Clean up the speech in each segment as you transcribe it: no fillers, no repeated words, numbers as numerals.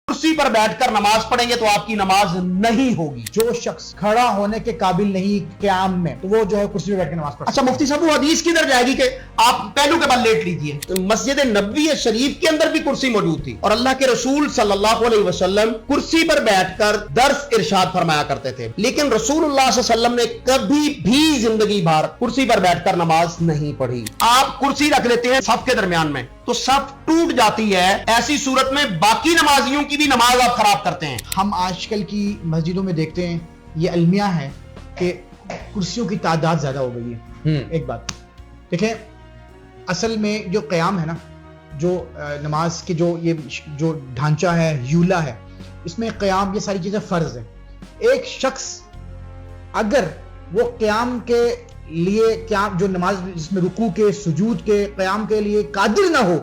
کرسی پر بیٹھ کر نماز پڑھیں گے تو آپ کی نماز نہیں ہوگی۔ جو شخص کھڑا ہونے کے قابل نہیں قیام میں تو وہ جو ہے کرسی پہ بیٹھ کے نماز پڑھتا ہے۔ اچھا مفتی صاحب وہ حدیث کدھر جائے گی کہ آپ پہلو کے بعد لیٹ لیجئے؟ مسجد نبوی شریف کے اندر بھی کرسی موجود تھی اور اللہ کے رسول صلی اللہ علیہ وسلم کرسی پر بیٹھ کر درس ارشاد فرمایا کرتے تھے، لیکن رسول اللہ صلی اللہ علیہ وسلم نے کبھی بھی زندگی بھر کرسی پر بیٹھ کر نماز نہیں پڑھی۔ آپ کرسی رکھ لیتے ہیں صف کے درمیان میں تو صف ٹوٹ جاتی ہے، ایسی صورت میں باقی نمازیوں کی بھی نماز آپ خراب کرتے ہیں۔ ہم آج کل کی مسجدوں میں دیکھتے ہیں یہ المیہ ہے کہ کرسیوں کی تعداد زیادہ ہو گئی ہے۔ ایک بات دیکھیں، اصل میں جو قیام ہے نا، جو نماز کے جو ڈھانچہ ہے، یولا ہے، اس میں قیام یہ ساری چیزیں فرض ہیں۔ ایک شخص اگر وہ قیام کے لیے قیام جو نماز جس میں رکوع کے، سجود کے، قیام کے لیے قادر نہ ہو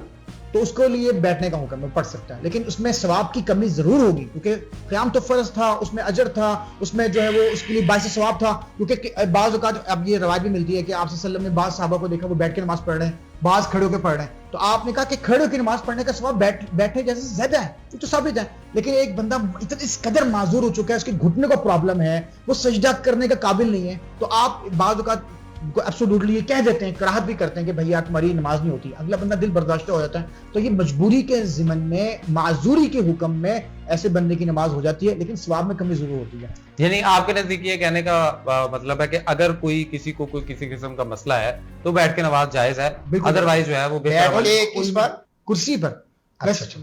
تو اس کو لیے بیٹھنے کا حکم ہے، پڑھ سکتا ہے، لیکن اس میں ثواب کی کمی ضرور ہوگی، کیونکہ قیام تو فرض تھا، اس میں اجر تھا، اس میں جو ہے وہ اس کے لیے باعث ثواب تھا، کیونکہ بعض اوقات اب یہ روایت بھی ملتی ہے کہ آپ صلی اللہ علیہ وسلم نے بعض صحابہ کو دیکھا وہ بیٹھ کے نماز پڑھ رہے ہیں، بعض کھڑے ہو کے پڑھ رہے ہیں، تو آپ نے کہا کہ کھڑے ہو کے نماز پڑھنے کا ثواب بیٹھے جیسے زیادہ ہے، یہ تو ثابت ہے، لیکن ایک بندہ اتنا اس قدر معذور ہو چکا ہے، اس کے گھٹنے کا پرابلم ہے، وہ سجدہ کرنے کا قابل نہیں ہے، تو آپ بعض اوقات ایبسولوٹلی یہ کہہ دیتے ہیں، کراہت بھی کرتے ہیں کہ بھائی تمہاری نماز نہیں ہوتی، اگلا بندہ دل برداشتہ ہو جاتا ہے، تو یہ مجبوری کے ضمن میں، معذوری کے حکم میں ایسے بندے کی نماز ہو جاتی ہے، لیکن ثواب میں کمی ضرور ہوتی ہے۔ یعنی آپ کے نزدیک یہ کہنے کا مطلب ہے کہ اگر کوئی کسی کو کوئی کسی قسم کا مسئلہ ہے تو بیٹھ کے نماز جائز ہے، ادروائز جو ہے وہ کرسی پر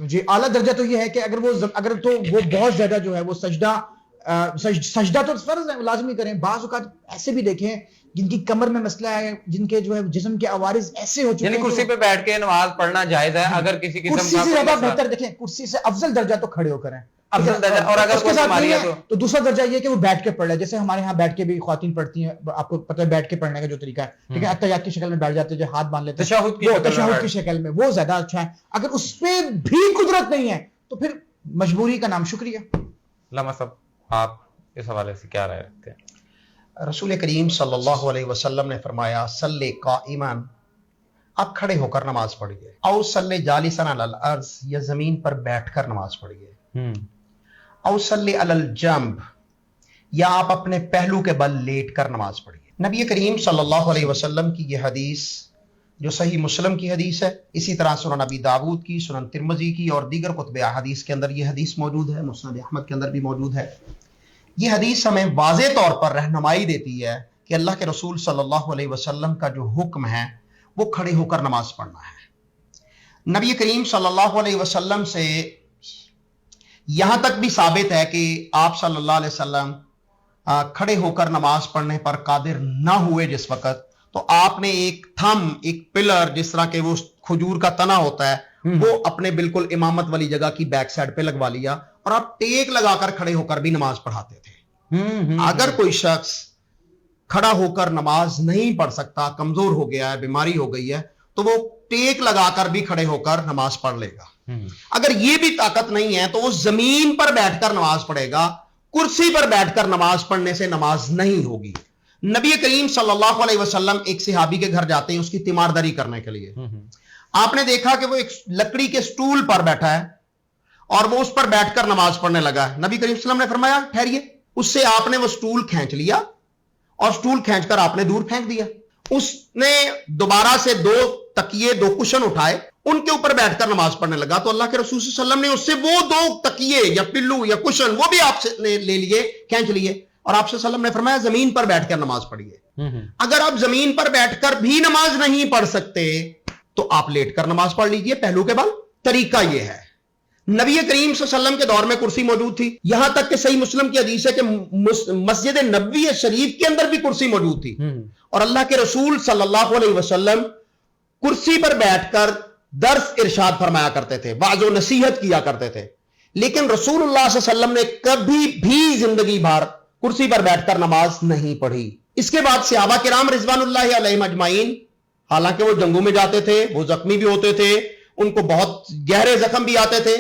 جی اعلیٰ درجہ تو یہ ہے کہ اگر تو وہ بہت زیادہ جو ہے وہ سجدہ تو فرض ہے، لازمی کریں۔ بعض اوقات ایسے بھی دیکھیں جن کی کمر میں مسئلہ ہے، جن کے جو ہے جسم کے عوارض ایسے ہو چکے ہیں، یعنی کرسی پہ بیٹھ کے نماز پڑھنا جائز ہے اگر کسی قسم کا کرسی سے زیادہ بہتر دیکھیں، کرسی سے افضل درجہ تو کھڑے ہو کر ہے، افضل درجہ، اور اگر کوئی بیماری ہے تو دوسرا درجہ یہ کہ وہ بیٹھ کے پڑھ رہے، جیسے ہمارے ہاں بیٹھ کے بھی خواتین پڑھتی ہیں، آپ کو پتہ ہے بیٹھ کے پڑھنے کا جو طریقہ ہے، ٹھیک ہے، اتحیات کی شکل میں بیٹھ جاتے ہیں، جو ہاتھ باندھ لیتے ہیں تشہد کی شکل میں، وہ زیادہ اچھا ہے۔ اگر اس پہ بھی قدرت نہیں ہے تو پھر مجبوری کا نام شکریہ۔ علامہ صاحب آپ اس حوالے سے کیا رائے رکھتے ہیں؟ رسول کریم صلی اللہ علیہ وسلم نے فرمایا صلی قائما، آپ کھڑے ہو کر نماز پڑھیے، او صلی جالسا علی الارض، یا زمین پر بیٹھ کر نماز پڑھیے، او صلی علی الجنب، یا آپ اپنے پہلو کے بل لیٹ کر نماز پڑھیے۔ نبی کریم صلی اللہ علیہ وسلم کی یہ حدیث جو صحیح مسلم کی حدیث ہے، اسی طرح سنن ابی داود کی، سنن ترمذی کی اور دیگر کتب احادیث کے اندر یہ حدیث موجود ہے، مسند احمد کے اندر بھی موجود ہے۔ یہ حدیث ہمیں واضح طور پر رہنمائی دیتی ہے کہ اللہ کے رسول صلی اللہ علیہ وسلم کا جو حکم ہے وہ کھڑے ہو کر نماز پڑھنا ہے۔ نبی کریم صلی اللہ علیہ وسلم سے یہاں تک بھی ثابت ہے کہ آپ صلی اللہ علیہ وسلم کھڑے ہو کر نماز پڑھنے پر قادر نہ ہوئے جس وقت، تو آپ نے ایک تھم، ایک پلر، جس طرح کہ وہ کھجور کا تنا ہوتا ہے، وہ اپنے بالکل امامت والی جگہ کی بیک سائڈ پہ لگوا لیا اور آپ ٹیک لگا کر کھڑے ہو کر بھی نماز پڑھاتے تھے۔ اگر کوئی شخص کھڑا ہو کر نماز نہیں پڑھ سکتا، کمزور ہو گیا ہے، بیماری ہو گئی ہے، تو وہ ٹیک لگا کر بھی کھڑے ہو کر نماز پڑھ لے گا۔ اگر یہ بھی طاقت نہیں ہے تو وہ زمین پر بیٹھ کر نماز پڑھے گا، کرسی پر بیٹھ کر نماز پڑھنے سے نماز نہیں ہوگی۔ نبی کریم صلی اللہ علیہ وسلم ایک صحابی کے گھر جاتے ہیں اس کی تیمارداری کرنے کے لیے، آپ نے دیکھا کہ وہ ایک لکڑی کے سٹول پر بیٹھا ہے اور وہ اس پر بیٹھ کر نماز پڑھنے لگا ہے۔ نبی کریم صلی اللہ علیہ وسلم نے فرمایا ٹھہریے، اس سے آپ نے وہ سٹول کھینچ لیا اور سٹول کھینچ کر آپ نے دور پھینک دیا۔ اس نے دوبارہ سے 2 تکیے 2 کشن اٹھائے، ان کے اوپر بیٹھ کر نماز پڑھنے لگا، تو اللہ کے رسول صلی اللہ علیہ وسلم نے اس سے وہ 2 تکیے یا پلو یا کشن وہ بھی آپ سے لے لیے، کھینچ لیے، اور آپ صلی اللہ علیہ وسلم نے فرمایا زمین پر بیٹھ کر نماز پڑھیے۔ اگر آپ زمین پر بیٹھ کر بھی نماز نہیں پڑھ سکتے تو آپ لیٹ کر نماز پڑھ لیجئے پہلو کے بل۔ طریقہ یہ ہے، نبی کریم صلی اللہ علیہ وسلم کے دور میں کرسی موجود تھی، یہاں تک کہ صحیح مسلم کی حدیث ہے کہ مسجد نبوی شریف کے اندر بھی کرسی موجود تھی، اور اللہ کے رسول صلی اللہ علیہ وسلم کرسی پر بیٹھ کر درس ارشاد فرمایا کرتے تھے، وعظ و نصیحت کیا کرتے تھے، لیکن رسول اللہ صلی اللہ علیہ وسلم نے کبھی بھی زندگی بھر کرسی پر بیٹھ کر نماز نہیں پڑھی۔ اس کے بعد صحابہ کرام رضوان اللہ علیہم اجمعین، حالانکہ وہ جنگوں میں جاتے تھے، وہ زخمی بھی ہوتے تھے، ان کو بہت گہرے زخم بھی آتے تھے،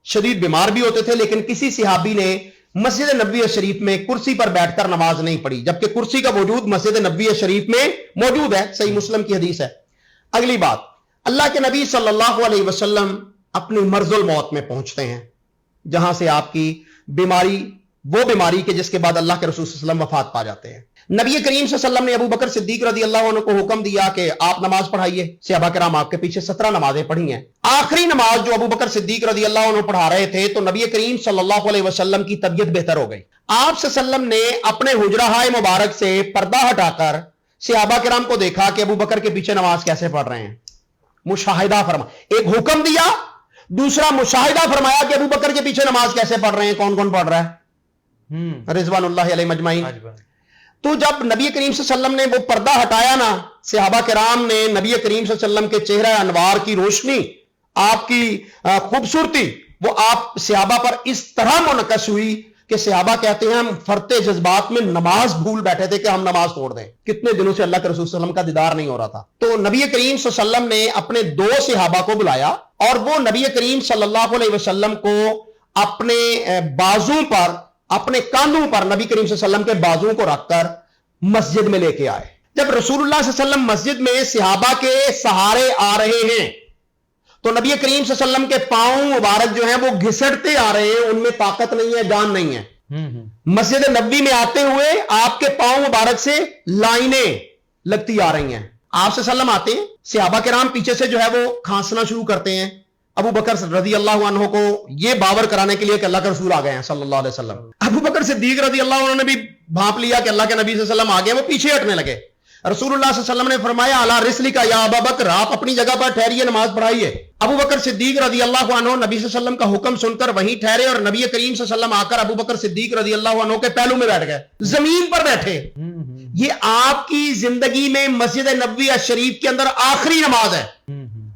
شدید بیمار بھی ہوتے تھے، لیکن کسی صحابی نے مسجد نبوی شریف میں کرسی پر بیٹھ کر نماز نہیں پڑھی، جبکہ کرسی کا وجود مسجد نبوی شریف میں موجود ہے، صحیح مسلم کی حدیث ہے۔ اگلی بات، اللہ کے نبی صلی اللہ علیہ وسلم اپنی مرض الموت میں پہنچتے ہیں، जहां से आपकी बीमारी, वो बीमारी के जिसके बाद अल्लाह के रसूल सल्लल्लाहु अलैहि वसल्लम वफात पा जाते हैं। नबी करीम सल्लल्लाहु अलैहि वसल्लम ने अबू बकर सिद्दीक रज़ी अल्लाह अन्हु को हुक्म दिया कि आप नमाज पढ़ाइए। सहाबा किराम आपके पीछे 17 नमाजें पढ़ी हैं। आखिरी नमाज जो अबू बकर सिद्दीक रज़ी अल्लाह अन्हु पढ़ा रहे थे तो नबी करीम सल्लल्लाहु अलैहि वसल्लम की तबीयत बेहतर हो गई। आप सल्लल्लाहु अलैहि वसल्लम ने अपने हुजरा मुबारक से पर्दा हटाकर सहाबा किराम को देखा कि अबू बकर के पीछे नमाज कैसे पढ़ रहे हैं। मुशाहिदा फरमा, एक हुक्म दिया, दूसरा मुशाहिदा फरमाया कि अबू बकर के पीछे नमाज कैसे पढ़ रहे हैं, कौन कौन पढ़ रहा है, रिजवानुल्लाहि अलैहि मजमाइन। तो जब नबी करीम सल्लल्लाहु अलैहि वसल्लम ने वो पर्दा हटाया ना, सहाबा किराम ने नबी करीम सल्लल्लाहु अलैहि वसल्लम के चेहरा अनवार की रोशनी, आपकी खूबसूरती, वो आप सहाबा पर इस तरह मुनकस हुई कि सहाबा कहते हैं हम फरते जज्बात में नमाज भूल बैठे थे कि हम नमाज तोड़ दें। कितने दिनों से अल्लाह के रसूल सल्लल्लाहु अलैहि वसल्लम का दीदार नहीं हो रहा था। तो नबी करीम सल्लल्लाहु अलैहि वसल्लम ने अपने 2 सहाबा को बुलाया और वो नबी करीम सल्लल्लाहु अलैहि वसल्लम को अपने बाजू पर, अपने कांधों पर नबी करीम सल्लल्लाहु अलैहि वसल्लम के बाजुओं को रखकर मस्जिद में लेके आए। जब रसूलुल्लाह सल्लल्लाहु अलैहि वसल्लम मस्जिद में सहाबा के सहारे आ रहे हैं तो नबी करीम सल्लल्लाहु अलैहि वसल्लम के पांव मुबारक जो हैं वो घिसटते आ रहे हैं, उनमें ताकत नहीं है, जान नहीं है। मस्जिद नबवी में आते हुए आपके पांव मुबारक से लाइनें लगती आ रही हैं। आप सल्लल्लाहु अलैहि वसल्लम आते हैं, सहाबा किराम पीछे से जो है वो खांसना शुरू करते हैं। अबू बकर रज़ी अल्लाह अन्हु को ये बावर कराने के लिए कि अल्लाह के रसूल आ गए हैं सल्लल्लाहु अलैहि वसल्लम। अबू बकर सिद्दीक रज़ी अल्लाह अन्हु ने भी भांप लिया कि अल्लाह के नबी सल्लल्लाहु अलैहि वसल्लम आ गए, वो पीछे हटने लगे। रसूलुल्लाह सल्लल्लाहु अलैहि वसल्लम ने फरमाया अला रिस्लिका या अबू बकर, आप अपनी जगह पर ठहरिए, नमाज पढ़ाइए। अबू बकर सिद्दीक रज़ी अल्लाह अन्हु नबी सल्लल्लाहु अलैहि वसल्लम का हुक्म सुनकर वहीं ठहरे और नबी करीम सल्लल्लाहु अलैहि वसल्लम आकर अबू बकर सिद्दीक रज़ी अल्लाह अन्हु के पहलू में बैठ गए, जमीन पर बैठे। ये आपकी जिंदगी में मस्जिद नबवी शरीफ के अंदर आखिरी नमाज है।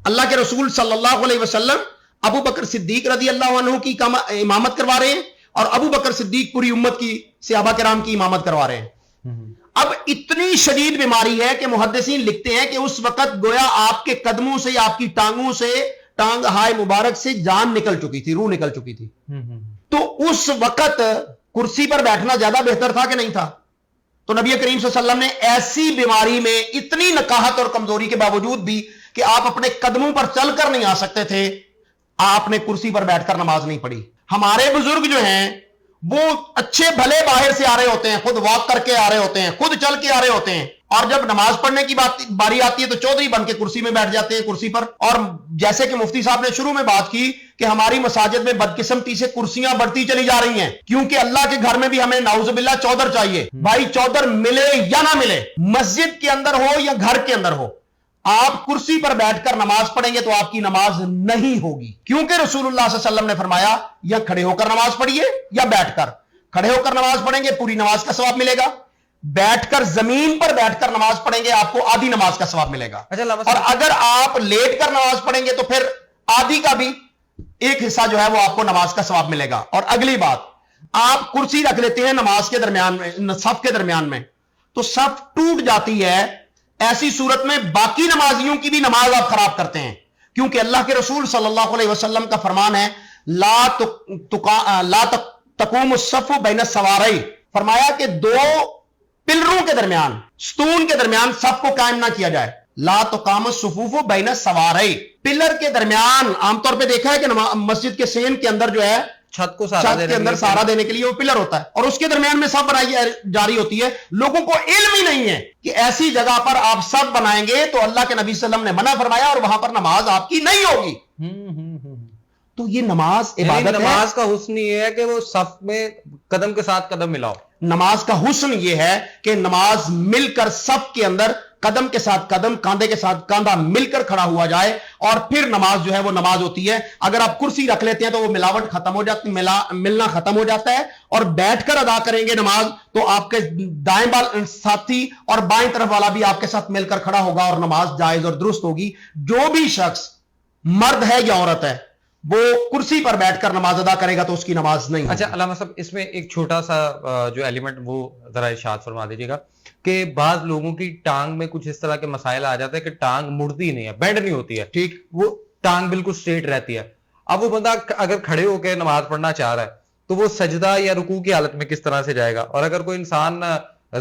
अल्लाह के रसूल सल्लल्लाहु अलैहि वसल्लम अबू बकर सिद्दीक रज़ी अल्लाह अन्हु की इमामत करवा रहे हैं और अबू बकर सिद्दीक पूरी उम्मत की, सहाबा किराम की इमामत करवा रहे हैं। अब इतनी शदीद बीमारी है कि मुहद्दिसीन लिखते हैं कि उस वक्त गोया आपके कदमों से, आपकी टांगों से, टांग हाय मुबारक से जान निकल चुकी थी, रूह निकल चुकी थी। तो उस वक्त कुर्सी पर बैठना ज्यादा बेहतर था कि नहीं था? तो नबी करीम सल्लल्लाहु अलैहि वसल्लम ने ऐसी बीमारी में इतनी नकाहत और कमजोरी के बावजूद भी कि आप अपने कदमों पर चलकर नहीं आ सकते थे, आपने कुर्सी पर बैठकर नमाज नहीं पढ़ी। हमारे बुजुर्ग जो हैं वो अच्छे भले बाहर से आ रहे होते हैं, खुद वॉक करके आ रहे होते हैं, खुद चल के आ रहे होते हैं, और जब नमाज पढ़ने की बारी आती है तो चौधरी बन के कुर्सी में बैठ जाते हैं, कुर्सी पर। और जैसे कि मुफ्ती साहब ने शुरू में बात की कि हमारी मसाजिद में बदकिस्मती से कुर्सियां बढ़ती चली जा रही हैं, क्योंकि अल्लाह के घर में भी हमें नाउजुबिल्लाह चौधर चाहिए। भाई चौधर मिले या ना मिले, मस्जिद के अंदर हो या घर के अंदर हो, आप कुर्सी पर बैठकर नमाज पढ़ेंगे तो आपकी नमाज नहीं होगी, क्योंकि रसूलुल्लाह सल्लल्लाहु अलैहि वसल्लम ने फरमाया या खड़े होकर नमाज पढ़िए या बैठकर। खड़े होकर नमाज पढ़ेंगे पूरी नमाज का सवाब मिलेगा, बैठकर जमीन पर बैठकर नमाज पढ़ेंगे आपको आधी नमाज का सवाब मिलेगा। और अगर आप लेट कर नमाज पढ़ेंगे तो फिर आधी का भी एक हिस्सा जो है वो आपको नमाज का सवाब मिलेगा। और अगली बात, आप कुर्सी रख लेते हैं नमाज के दरमियान में, सफ के दरमियान में, तो सफ टूट जाती है। ऐसी सूरत में बाकी नमाजियों की भी नमाज आप खराब करते हैं, क्योंकि अल्लाह के रसूल सल्लल्लाहु अलैहि वसल्लम का फरमान है ला तकूम सफ़ु बैन सवारई, फरमाया कि 2 पिलरों के दरमियान, स्तून के दरमियान सफ को कायम ना किया जाए। ला तकाम सुफूफु बैन सवारई, पिलर के दरमियान आमतौर पे देखा है कि मस्जिद के सेन के अंदर जो है छत के अंदर सहारा देने के लिए वो पिलर होता है और उसके दरमियान में सब बनाई जा रही होती है। लोगों को इल्म ही नहीं है कि ऐसी जगह पर आप सब बनाएंगे तो अल्लाह के नबी सल्लल्लाहु अलैहि वसल्लम ने मना फरमाया और वहां पर नमाज आपकी नहीं होगी। तो ये नमाज इबादत है। नमाज का हुस्न ये है कि वो सफ में कदम के साथ कदम मिलाओ। नमाज का हुस्न ये है कि नमाज मिलकर सफ के अंदर कदम के साथ कदम, कांधे के साथ कांधा मिलकर खड़ा हुआ जाए और फिर नमाज जो है वो नमाज होती है। अगर आप कुर्सी रख लेते हैं तो वो मिलावट खत्म हो जाती, मिलना खत्म हो जाता है और बैठकर अदा करेंगे नमाज तो आपके दाएं साथी और बाएं तरफ वाला भी आपके साथ मिलकर खड़ा होगा और नमाज जायज और दुरुस्त होगी। जो भी शख्स मर्द है या औरत है वो कुर्सी पर बैठकर नमाज अदा करेगा तो उसकी नमाज नहीं। अच्छा अल्लामा साहब, इसमें एक छोटा सा जो एलिमेंट वो जरा इरशाद फरमा दीजिएगा कि बाज लोगों की टांग में कुछ इस तरह के मसाइल आ जाते हैं कि टांग मुड़ती नहीं है, बेंड नहीं होती है, ठीक, वो टांग बिल्कुल स्ट्रेट रहती है। अब वो बंदा अगर खड़े होकर नमाज पढ़ना चाह रहा है तो वो सजदा या रुकू की हालत में किस तरह से जाएगा? और अगर कोई इंसान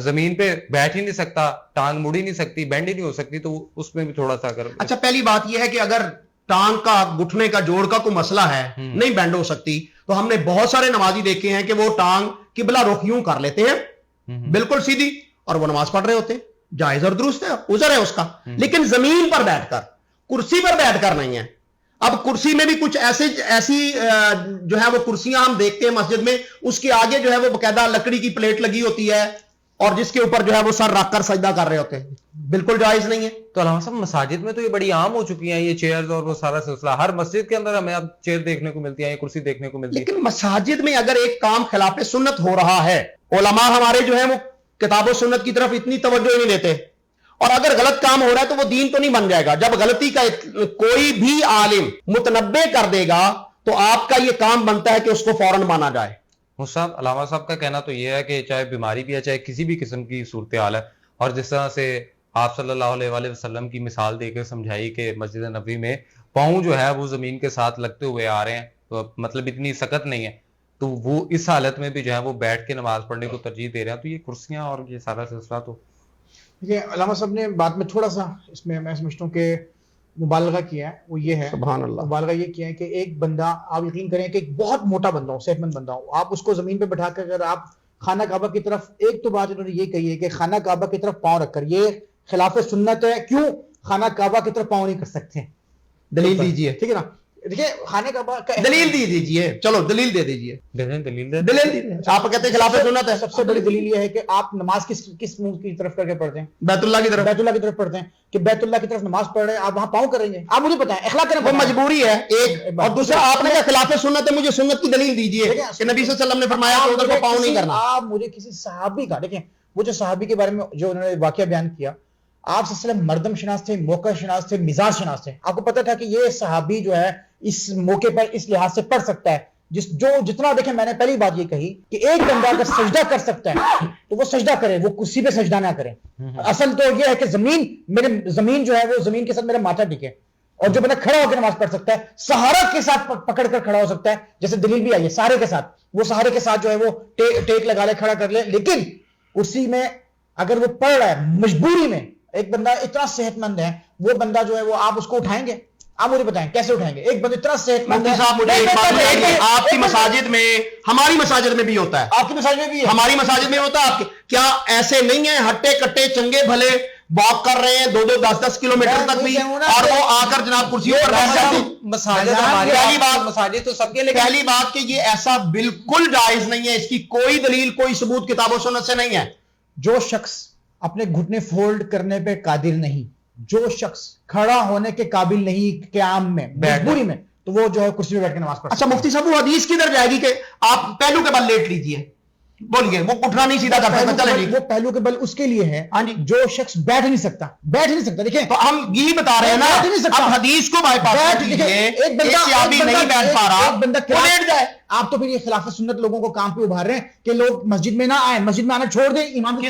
जमीन पे बैठ ही नहीं सकता, टांग मुड़ ही नहीं सकती, बेंड ही नहीं हो सकती, तो उसमें भी थोड़ा सा अगर। अच्छा, पहली बात यह है कि अगर टांग का घुटने का जोड़ का कोई मसला है, नहीं बैंड हो सकती, तो हमने बहुत सारे नमाजी देखे हैं कि वो टांग किबला रुख यूं कर लेते हैं बिल्कुल सीधी, और वो नमाज पढ़ रहे होते हैं, जायज और दुरुस्त है, उजर है उसका, लेकिन जमीन पर बैठकर, कुर्सी पर बैठकर नहीं है। अब कुर्सी में भी कुछ ऐसी जो है वो कुर्सियां हम देखते हैं मस्जिद में, उसके आगे जो है वो बकायदा लकड़ी की प्लेट लगी होती है और जिसके ऊपर जो है वो सर रखकर सजदा कर रहे होते हैं, बिल्कुल जायज नहीं है। तो अल्लामा साहब मसाजिद में तो ये बड़ी आम हो चुकी हैं ये चेयर्स और वो सारा सिलसिला, हर मस्जिद के अंदर हमें अब चेयर देखने को मिलती है, ये कुर्सी देखने को मिलती है। लेकिन मसाजिद में अगर एक काम खिलाफ सुन्नत हो रहा है, उलमा हमारे जो है वो किताब सुन्नत की तरफ इतनी तवज्जो नहीं देते, और अगर गलत काम हो रहा है तो वो दीन तो नहीं बन जाएगा। जब गलती का कोई भी आलिम मुतनब्बे कर देगा तो आपका ये काम बनता है कि उसको फौरन माना जाए। साहब अल्लामा साहब का कहना तो ये है कि चाहे बीमारी भी है, चाहे किसी भी किस्म की सूरत हाल है, और जिस तरह से आप सल्लल्लाहु अलैहि वसल्लम की मिसाल देकर समझाई कि मस्जिद नबवी में पाँव जो है वो जमीन के साथ लगते हुए आ रहे हैं, तो मतलब इतनी सख्त नहीं है, तो वो इस हालत में भी जो है वो बैठ के नमाज पढ़ने को तरजीह दे रहे हैं। तो ये कुर्सियां और ये सारा सिलसिला तो देखिए अल्लामा साहब ने बात में थोड़ा सा इसमें मैं समझता हूँ कि मुबालगा किया है, वो ये है, सुभान अल्लाह, मुबालगा ये किया है कि एक बंदा, आप यकीन करें कि एक बहुत मोटा बंदा हो, सेहतमंद बंदा हो, आप उसको जमीन पे बैठा कर अगर आप खाना काबा की तरफ, एक तो बात इन्होंने ये कही है कि खाना काबा की तरफ पाँव रखकर, ये खिलाफ सुन्नत है, क्यों खाना काबा की तरफ पाँव नहीं कर सकते? दलील दीजिए। ठीक है ना, देखिए खाने काबा का दलील दीजिए, चलो दलील दे दीजिए, दलील दलील आप कहते हैं खिलाफ सुन्नत है। सबसे बड़ी दलील ये है कि आप नमाज किस मुंह की तरफ करके पढ़ते हैं? बैतुल्लाह की तरफ, बैतुल्लाह की तरफ पढ़ते हैं कि बैतुल्लाह की तरफ नमाज पढ़ रहे हैं, आप वहां पाँव करेंगे? आप मुझे बताएं, इखलाक करना वो मजबूरी है एक, और दूसरा आपने कहा खिलाफ सुन्नत है, मुझे सुन्नत की दलील दीजिए कि नबी सल्लल्लाहु अलैहि वसल्लम ने फरमाया कि उधर को पाँव नहीं करना। आप मुझे किसी सहाबी का, देखें वो जो सहाबी के बारे में जो उन्होंने वाकया बयान किया, आप सल्लल्लाहु अलैहि वसल्लम मर्दम शनास थे, मौका शनास थे, मिजाज शनास थे, आपको पता था कि ये सहाबी जो है इस मौके पर इस लिहाज से पढ़ सकता है, जितना देखें, मैंने पहली बात ये कही कि एक बंदा अगर सजदा कर सकता है तो वो सजदा करे, वो कुर्सी पे सजदा ना करे। असल तो ये है कि जमीन जो है वो जमीन के साथ मेरा माथा टिके, और जो बंदा खड़ा होकर नमाज पढ़ सकता है, सहारा के साथ पकड़ कर खड़ा हो सकता है, जैसे दलील भी आई है, सहारे के साथ, वो सहारे के साथ जो है वो टेक लगा ले, खड़ा कर ले। लेकिन कुर्सी में अगर वो पढ़ रहा है मजबूरी में, एक बंदा इतना सेहतमंद है, वो बंदा जो है वो आप उसको उठाएंगे? आप मुझे बताएं कैसे उठाएंगे? एक बंदा इतना सेहतमंद है। साहब मुझे एक बात बताइए, आपकी मसाजिद में, हमारी मसाजिद में भी होता है, आपकी मसाजिद में भी है, हमारी मसाजिद में होता है, आपके क्या ऐसे नहीं है हट्टे कट्टे चंगे भले वॉक कर रहे हैं 2-2 10-10 किलोमीटर तक भी, और वो आकर जनाब कुर्सियों पर बैठ जाते हैं? मसाजिद तो सबके लिए। पहली बात कि ये ऐसा बिल्कुल जायज नहीं है, इसकी कोई दलील कोई सबूत किताबों सुन्नत से नहीं है। जो शख्स अपने घुटने फोल्ड करने पे कादिर नहीं, जो शख्स खड़ा होने के काबिल नहीं क़याम में, मजबूरी में, तो वो जो है कुर्सी में बैठ के नमाज पढ़। अच्छा मुफ्ती साहब, वो हदीस किधर जाएगी कि आप पहलू के बल लेट लीजिए? बोलिए, वो उठना नहीं सीधा कर सकता, चले जी। वो पहलू के बल उसके लिए है, हाँ जी, जो शख्स बैठ नहीं सकता, देखिए तो हम यही बता रहे हैं ना, अब हदीस को बाईपास कीजिए, एक बंदा नहीं बैठ पा रहा, एक बंदा लेट जाए। आप तो फिर ये खिलाफ सुन्नत लोगों को काम पे उभार रहे हैं कि लोग मस्जिद में ना आए, मस्जिद में आना छोड़ दें, इमाम की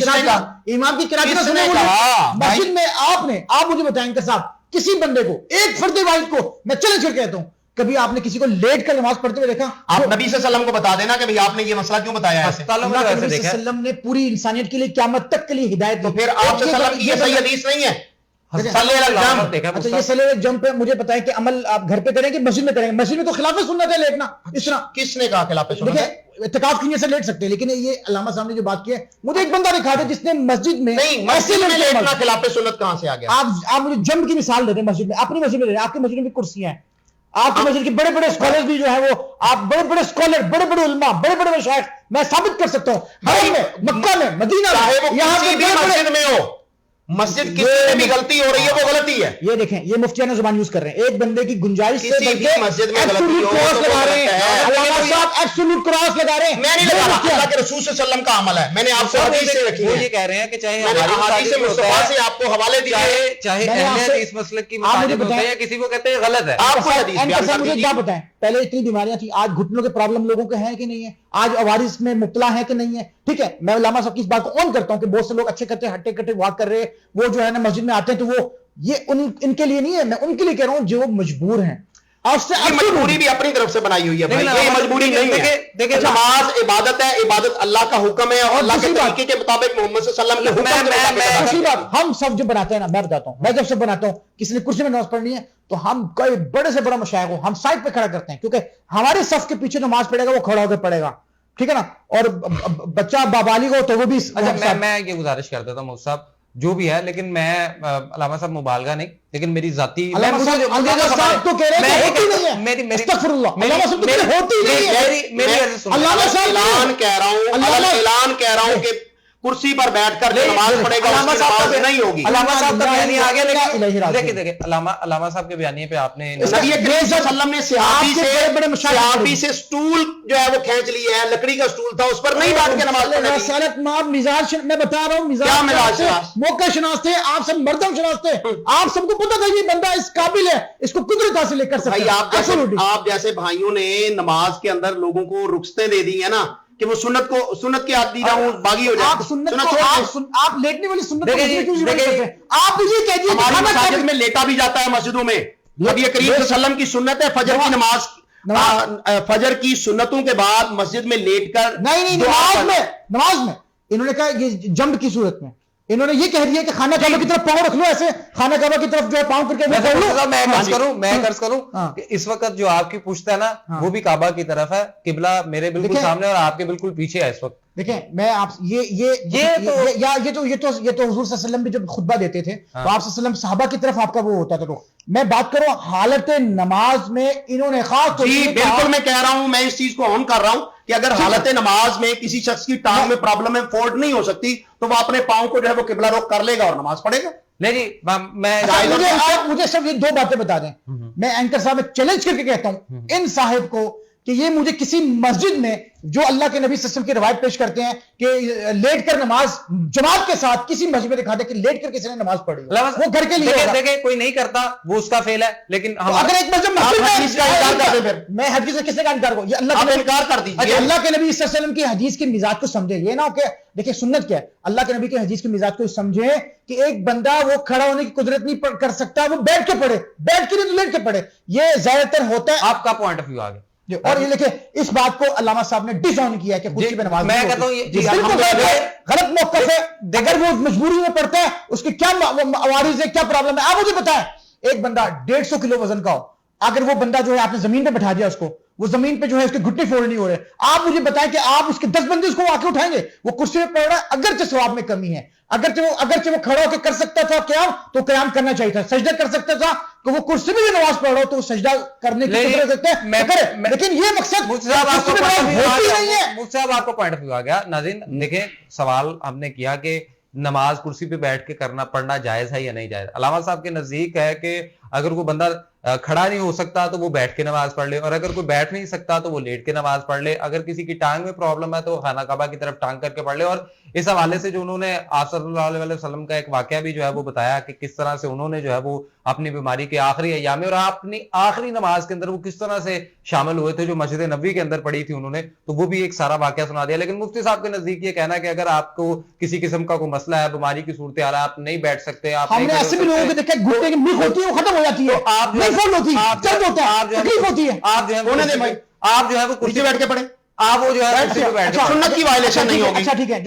किराए मस्जिद में। आप मुझे बताएंगे साहब, किसी बंदे को, एक फर्द वाहिद को मैं चैलेंज करके कहता हूं, कभी आपने किसी को लेट कर नमाज पढ़ते हुए देखा? आप नबी सल्लल्लाहु अलैहि वसल्लम को बता देना कि भाई आपने ये मसला क्यों बताया है? नबी सल्लल्लाहु अलैहि वसल्लम ने पूरी इंसानियत के लिए क़यामत तक के लिए हिदायत दी। तो फिर आप ये सही हदीस नहीं है? अच्छा, ये सले जंप पे मुझे बताएं कि अमल आप घर पे करेंगे, मस्जिद में करेंगे? मस्जिद में तो खिलाफ सुन्नत है लेटना। इस तरह किसने कहा खिलाफ सुन्नत है? इत्तिकाफ की नीयत से लेट सकते हैं, लेकिन ये अल्लामा साहब ने जो बात की है, मुझे एक बंदा दिखा दे जिसने मस्जिद में मस्जिद में लेटना खिलाफ सुन्नत कहां से आ गया? आप मुझे जंप की मिसाल दे दें मस्जिद में, अपनी मस्जिद में, आपकी मस्जिद में भी कुर्सियां हैं, आपकी मस्जिद के बड़े बड़े स्कॉलर्स भी जो है वो, आप बड़े बड़े स्कॉलर, बड़े बड़े उलमा, बड़े बड़े मशाइख, मैं साबित कर सकता हूं, हरम में, मक्का में, मदीना में, यहाँ पे मस्जिद में हो, मस्जिद किसी में भी गलती हो रही है, वो गलती है। ये देखें, ये मुफ्तियाना जुबान यूज कर रहे हैं, एक बंदे की गुंजाइश से मस्जिद में गलती हो क्रॉस लगा रहे हैं, अल्लामा साहब एब्सोल्यूट क्रॉस लगा रहे हैं। मैं नहीं लगा रहा, अल्लाह के रसूल सल्लल्लाहु अलैहि वसल्लम का अमल है, मैंने आपसे हदीस से रखी है। वो ये कह रहे हैं कि चाहे हदीस से मुस्तफा से आपको हवाले दिए, चाहे अहले हदीस मसलक की मुताबिक होता है या किसी को कहते हैं गलत है, आपको हदीस बयान कर मुझे क्या बताएं, पहले इतनी बीमारियां थी, आज घुटनों के प्रॉब्लम लोगों के हैं कि नहीं है? आज अवारिस में मुब्तला है कि नहीं है? ठीक है, मैं अल्लामा साहब की इस बात को ऑन करता हूं कि बहुत से लोग अच्छे करते हट्टे कट्टे वॉक कर रहे हैं, वो जो है ना मस्जिद में आते हैं, तो वो ये इनके लिए नहीं है, मैं उनके लिए कह रहा हूं जो मजबूर हैं। اور اس سے یہ مجبوری بھی اپنی طرف سے بنائی ہوئی ہے بھائی, یہ مجبوری نہیں ہے. نماز عبادت ہے, عبادت اللہ کا حکم ہے اور اللہ کے طریقے کے مطابق محمد صلی اللہ علیہ وسلم کے حکم کے مطابق. دوسری بات, ہم سب جو بناتے ہیں نا, میں بتاتا ہوں, میں جب سے بناتا ہوں کسی نے کرسی میں نماز پڑھنی ہے تو ہم کوئی بڑے سے بڑا مشائخ ہو, ہم سائڈ پہ کھڑا کرتے ہیں, کیونکہ ہمارے صف کے پیچھے نماز پڑھے گا وہ کھڑا ہو کے پڑھے گا, ٹھیک ہے نا, اور بچہ بالغ ہو تو وہ بھی. میں یہ گزارش کرتا تھا مفتی صاحب جو بھی ہے, لیکن میں علامہ صاحب مبالغہ نہیں, لیکن میری ذاتی اعلان کہہ رہا ہوں کہ کرسی پر بیٹھ کر نماز پڑھے گا, نماز نہیں ہوگی. علامہ صاحب کا بیانیہ آگے, لیکن دیکھیں علامہ صاحب کے بیانیے پہ آپ نے نبی کریم صلی اللہ علیہ وسلم نے صحابی سے سٹول جو ہے وہ کھینچ لی ہے, لکڑی کا سٹول تھا, اس پر نہیں بیٹھ کے نماز پڑھے. مزاج میں بتا رہا ہوں, مزاج موقع شناس تھے, آپ سب مردم شناس تھے, آپ سب کو پتا تھا یہ بندہ اس قابل ہے, اس کو قدرت حاصل کر سکتا ہے. آپ جیسے بھائیوں نے نماز کے اندر لوگوں کو رخصتیں دے دی ہیں نا کہ وہ سنت کی عادی رہوں باغی ہو جائے. آپ لیٹنے والی سنت آپ یہ کہہ دیے ہماری مساجد میں لیٹا بھی جاتا ہے مسجدوں میں. نبی کریم صلی اللہ علیہ وسلم کی سنت ہے فجر کی نماز, فجر کی سنتوں کے بعد مسجد میں لیٹ کر. نہیں, نماز میں انہوں نے کہا یہ جنب کی صورت میں انہوں نے یہ کہہ دیا کہ خانہ کعبہ کی طرف پاؤں رکھ لو, ایسے خانہ کعبہ کی طرف جو ہے پاؤں کر کے. میں عرض کروں کہ اس وقت جو آپ کی پشت ہے نا وہ بھی کعبہ کی طرف ہے, قبلہ میرے بالکل سامنے اور آپ کے بالکل پیچھے ہے اس وقت. دیکھیں میں آپ یہ تو حضور صلی اللہ علیہ وسلم بھی جب خطبہ دیتے تھے تو آپ صلی اللہ علیہ وسلم صحابہ کی طرف آپ کا وہ ہوتا تھا. تو میں بات کروں حالت نماز میں انہوں نے خاص طور سے بالکل میں کہہ رہا ہوں, میں اس چیز کو آن کر رہا ہوں کہ اگر حالت نماز میں کسی شخص کی ٹانگ میں پرابلم ہے, فولڈ نہیں ہو سکتی, تو وہ اپنے پاؤں کو جو ہے وہ قبلہ رخ کر لے گا اور نماز پڑھے گا. نہیں جی, میں مجھے صرف یہ دو باتیں بتا دیں. میں اینکر صاحب میں چیلنج کر کے کہتا ہوں ان صاحب کو کہ یہ مجھے کسی مسجد میں جو اللہ کے نبی صلی اللہ علیہ وسلم کی روایت پیش کرتے ہیں کہ لیٹ کر نماز جماعت کے ساتھ کسی مسجد میں دکھا دے کہ لیٹ کر کسی نے نماز پڑھی, وہ گھر کے لیے دیکھیں کوئی نہیں کرتا وہ اس کا فیل ہے, لیکن اگر ایک مسجد میں حدیث سے کس نے کا انکار کو, یہ اللہ کا انکار کر دیجیے. اللہ کے نبی صلی اللہ علیہ وسلم کی حدیث کی مزاج کو سمجھے, یہ نہ کہ دیکھیں سنت کیا ہے, اللہ کے نبی کی حدیث کی مزاج کو سمجھے کہ ایک بندہ وہ کھڑا ہونے کی قدرت نہیں کر سکتا, وہ بیٹھ کے پڑھے, بیٹھ کے نہیں تو لیٹ کے پڑھے. یہ زیادہ تر ہوتا ہے. آپ کا پوائنٹ آف ویو آ گیا. اور یہ دیکھیں اس بات کو علامہ صاحب نے ڈس آن کیا کہ کرسی پہ نماز میں کہتا ہوں غلط موقف ہے. اگر وہ مجبوری میں پڑھتا ہے اس کی کیا عوارض ہے, کیا پرابلم ہے, آپ مجھے بتائیں. ایک بندہ 150 کلو وزن کا ہو, اگر وہ بندہ جو ہے آپ نے زمین پہ بٹھا دیا اس کو, وہ زمین پہ جو ہے اس کے گھٹنے فولڈ نہیں ہو رہے, آپ مجھے بتائیں کہ آپ اس کے 10 بندے اس کو آ کے اٹھائیں گے؟ وہ کرسی پہ پڑھ رہا ہے, اگرچہ ثواب میں کمی ہے, اگرچہ وہ کھڑا ہو کے کر سکتا تھا قیام تو قیام کرنا چاہیے تھا, سجدہ کر سکتا تھا کہ وہ کرسی میں بھی نماز پڑھ رہا ہو تو سجدہ کرنے کی قدرت رکھتے ہیں, لیکن یہ مقصد مفتی صاحب آپ کو پوائنٹ آف ویو آ گیا. ناظرین دیکھیں سوال ہم نے کیا کہ نماز کرسی پہ بیٹھ کے پڑھنا جائز ہے یا نہیں جائز. علامہ صاحب کے نزدیک ہے کہ اگر کوئی بندہ کھڑا نہیں ہو سکتا تو وہ بیٹھ کے نماز پڑھ لے, اور اگر کوئی بیٹھ نہیں سکتا تو وہ لیٹ کے نماز پڑھ لے. اگر کسی کی ٹانگ میں پرابلم ہے تو خانہ کعبہ کی طرف ٹانگ کر کے پڑھ لے. اور اس حوالے سے جو انہوں نے آپ صلی اللہ علیہ وسلم کا ایک واقعہ بھی جو ہے وہ بتایا کہ کس طرح سے انہوں نے جو ہے وہ اپنی بیماری کے آخری ایام میں اور اپنی آخری نماز کے اندر وہ کس طرح سے شامل ہوئے تھے جو مسجد نبوی کے اندر پڑھی تھی انہوں نے, تو وہ بھی ایک سارا واقعہ سنا دیا. لیکن مفتی صاحب کے نزدیک یہ کہنا ہے کہ اگر آپ کو کسی قسم کا کوئی مسئلہ ہے, بیماری کی صورتحال, آپ نہیں بیٹھ سکتے, آپ ہم نے ایسے بھی لوگوں کو دیکھا گھٹنے کی ملک ہوتی ہے وہ ختم ہو جاتی ہے, آپ آپ جو ہے وہ کرسی بیٹھ کے پڑھیں, آپ وہ جو ہے سنت کی وائلیشن نہیں ہوگی. اچھا ٹھیک ہے,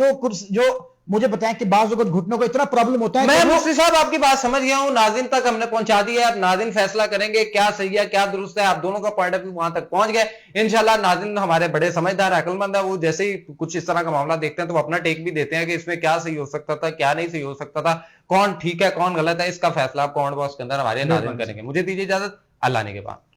جو مجھے بتائیں کہ بعض اوقات گھٹنوں کو اتنا پرابلم ہوتا ہے. میں مفتی صاحب آپ کی بات سمجھ گیا ہوں, ناظرین تک ہم نے پہنچا دیا ہے, اب ناظرین فیصلہ کریں گے کیا صحیح ہے کیا درست ہے. آپ دونوں کا پوائنٹ آف ویو وہاں تک پہنچ گئے انشاءاللہ. ناظرین ہمارے بڑے سمجھدار عقل مند ہے, وہ جیسے ہی کچھ اس طرح کا معاملہ دیکھتے ہیں تو وہ اپنا ٹیک بھی دیتے ہیں کہ اس میں کیا صحیح ہو سکتا تھا کیا نہیں صحیح ہو سکتا تھا, کون ٹھیک ہے کون غلط ہے. اس کا فیصلہ آپ کمنٹ باکس کے اندر ہمارے ناظرین کریں گے. مجھے دیجیے اجازت, اللہ نے کے بعد.